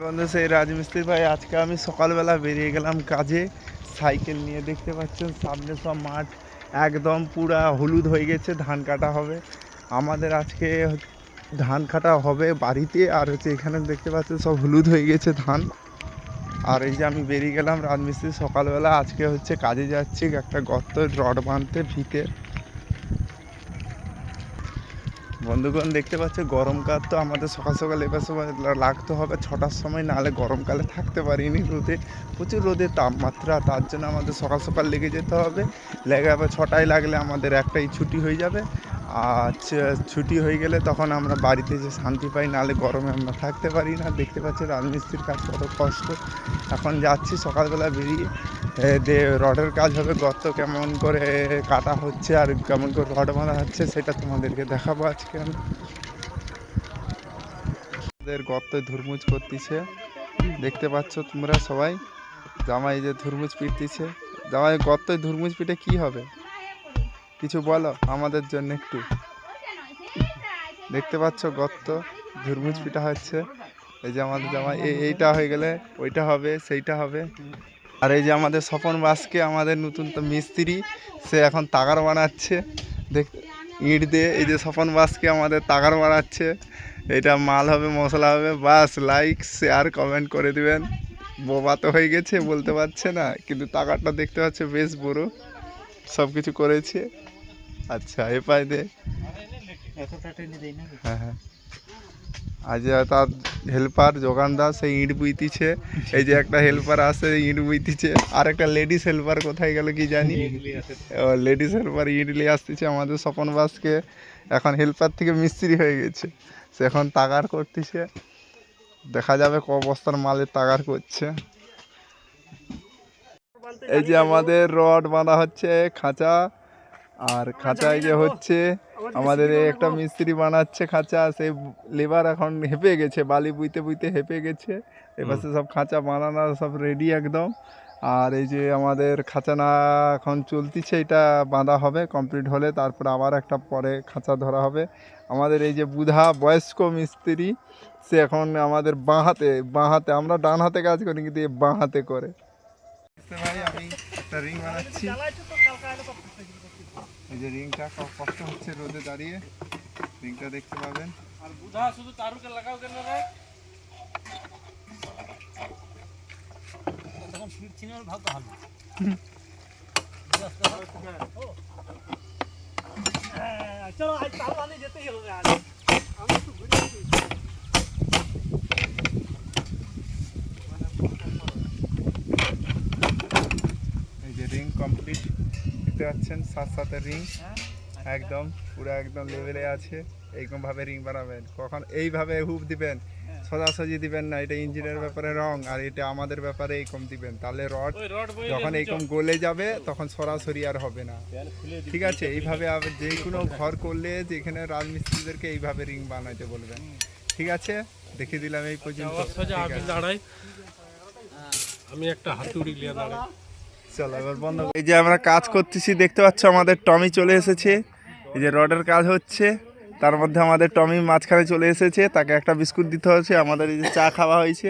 বন্ধু সেই রাজমিস্ত্রি ভাই, আজকে আমি সকালবেলা বেরিয়ে গেলাম কাজে সাইকেল নিয়ে। দেখতে পাচ্ছেন সামনে সব মাঠ একদম পুরা হলুদ হয়ে গেছে, ধান কাটা হবে আমাদের আজকে। ধান কাটা হবে বাড়িতে, আর হচ্ছে এখানে দেখতে পাচ্ছেন সব হলুদ হয়ে গেছে ধান। আর এই যে আমি বেরিয়ে গেলাম রাজমিস্ত্রি সকালবেলা, আজকে হচ্ছে কাজে যাচ্ছি একটা গর্ত রড বাঁধতে ভিতে। বন্ধুগণ দেখতে পাচ্ছে গরমকাল তো আমাদের সকাল সকাল এবার সময় লাগতে হবে 6টার সময়, নাহলে গরমকালে থাকতে পারিনি রোদে, প্রচুর রোদের তাপমাত্রা। তার জন্য আমাদের সকাল সকাল লেগে যেতে হবে। লেগে আবার 6টায় লাগলে আমাদের একটাই ছুটি হয়ে যাবে। আর ছুটি হয়ে গেলে তখন আমরা বাড়িতে যে শান্তি পাই, নাহলে গরমে আমরা থাকতে পারি না। দেখতে পাচ্ছি রাজমিস্ত্রির কাজ কত কষ্ট। এখন যাচ্ছি সকালবেলা বেরিয়ে, রডের কাজ হবে, গর্ত কেমন করে কাটা হচ্ছে আর কেমন করে রড বাঁধা হচ্ছে সেটা তোমাদেরকে দেখাবো আজকে। আমি আমাদের গর্তে ধুরমুজ করতেছে, দেখতে পাচ্ছ তোমরা সবাই। জামাই যে ধুরমুজ পিটতেছে, জামাই গর্তে ধুরমুজ পিটে কি হবে কিছু বলো আমাদের জন্য একটু। দেখতে পাচ্ছ গর্ত ধুরমুজ পিটা হচ্ছে। এই যে আমাদের জামাই, এইটা হয়ে গেলে ওইটা হবে, সেইটা হবে। আর এই যে আমাদের স্বপন বাসকে, আমাদের নতুন তো মিস্ত্রি, সে এখন তাগার বানাচ্ছে। দেখ ইট দিয়ে এই যে স্বপন বাসকে আমাদের তাগার বানাচ্ছে। এটা মাল হবে, মশলা হবে। বাস লাইক শেয়ার কমেন্ট করে দিবেন। বোবা তো হয়ে গেছে, বলতে পারছে না, কিন্তু তাগারটা দেখতে পাচ্ছে বেশ বড়, সব কিছু করেছে। আচ্ছা এ পায় দে। হ্যাঁ হ্যাঁ, আজ তার হেল্পার যোগানদার সেই ইট বুইতিছে। এই যে একটা হেল্পার আছে ইট বুইতিছে, আর একটা লেডিস হেল্পার কোথায় গেল কি জানি। লেডিস হেল্পার ইট নিয়ে আসতেছে আমাদের স্বপন বাসকে। এখন হেল্পার থেকে মিস্ত্রি হয়ে গেছে, সে এখন তাগার করতেছে। দেখা যাবে ক বস্তার মালের তাগার করছে। এই যে আমাদের রড বাঁধা হচ্ছে খাঁচা, আর খাঁচায় যে হচ্ছে আমাদের একটা মিস্ত্রি বানাচ্ছে খাঁচা। সেই লেবার এখন হেঁপে গেছে, বালি বুইতে বুইতে হেঁপে গেছে। এবার সব খাঁচা বানানো সব রেডি একদম। আর এই যে আমাদের খাঁচা না এখন চলতিছে, এটা বাঁধা হবে, কমপ্লিট হলে তারপর আবার একটা পরে খাঁচা ধরা হবে। আমাদের এই যে বুধা বয়স্ক মিস্ত্রি, সে এখন আমাদের বাঁ হাতে, আমরা ডান হাতে কাজ করি কিন্তু বাঁ হাতে করে। ভাই আমি একটা রিং বানাচ্ছি, এই যে রিংটা কষ্ট হচ্ছে রোদে দাঁড়িয়ে, রিংটা দেখতে পাবেন। আর বুধা শুধু তারুকে লাগাও কেন রে? তখন ফিট ছিনার ভাগ ভালো। চলো আজ তারু আনে যেতেই হবে। আজ আমি একটু ঘুরে আসি। এই যে রিং কমপ্লিট দেখতে পাচ্ছেন, সাথে রিং একদম পুরো একদম লেভেলে আছে। এইরকমভাবে রিং বানাবেন, কখন এইভাবে হুপ দিবেন, সোজাসুজি দিবেন না। এটা ইঞ্জিনের ব্যাপারে রং, আর এটা আমাদের ব্যাপারে এইরকম দিবেন, তাহলে রড যখন এইরকম গলে যাবে তখন সরাসরি আর হবে না। ঠিক আছে, এইভাবে যে কোনো ঘর করলে যেখানে রাজমিস্ত্রিদেরকে এইভাবে রিং বানাইতে বলবেন। ঠিক আছে, দেখিয়ে দিলাম এই পর্যন্ত। আমি একটা হাতুড়ি নিয়ে দাঁড়াই। চলো এবার বন্ধ। এই যে আমরা কাজ করতেছি, দেখতে পাচ্ছ আমাদের টমি চলে এসেছে। এই যে রডের কাজ হচ্ছে, তার মধ্যে আমাদের টমি মাঝখানে চলে এসেছে, তাকে একটা বিস্কুট দিতে হচ্ছে। আমাদের এই যে চা খাওয়া হয়েছে।